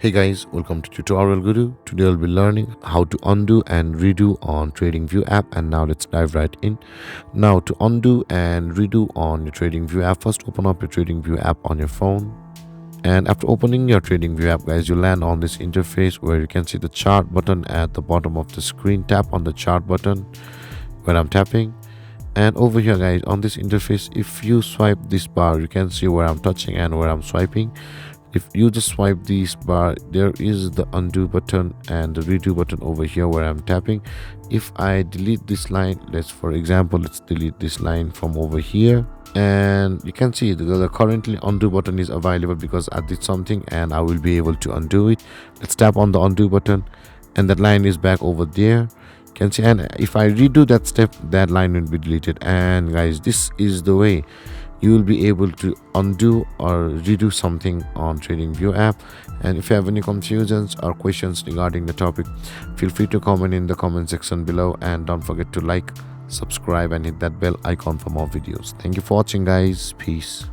Hey guys, welcome to Tutorial Guru. Today I'll be learning how to undo and redo on TradingView app, and now let's dive right in. Now to undo and redo on your TradingView app, first open up your TradingView app on your phone. And after opening your TradingView app, guys, you land on this interface where you can see the chart button at the bottom of the screen. Tap on the chart button where I'm tapping. And over here, guys, on this interface, if you swipe this bar, you can see where I'm touching and where I'm swiping. If you just swipe this bar, there is the undo button and the redo button over here where I'm tapping. If I delete this line, let's delete this line from over here, and you can see the currently undo button is available because I did something and I will be able to undo it. Let's tap on the undo button and that line is back over there. You can see, and if I redo that step, that line will be deleted. And guys, this is the way you will be able to undo or redo something on TradingView app. And if you have any confusions or questions regarding the topic, feel free to comment in the comment section below, and don't forget to like, subscribe and hit that bell icon for more videos. Thank you for watching, guys. Peace.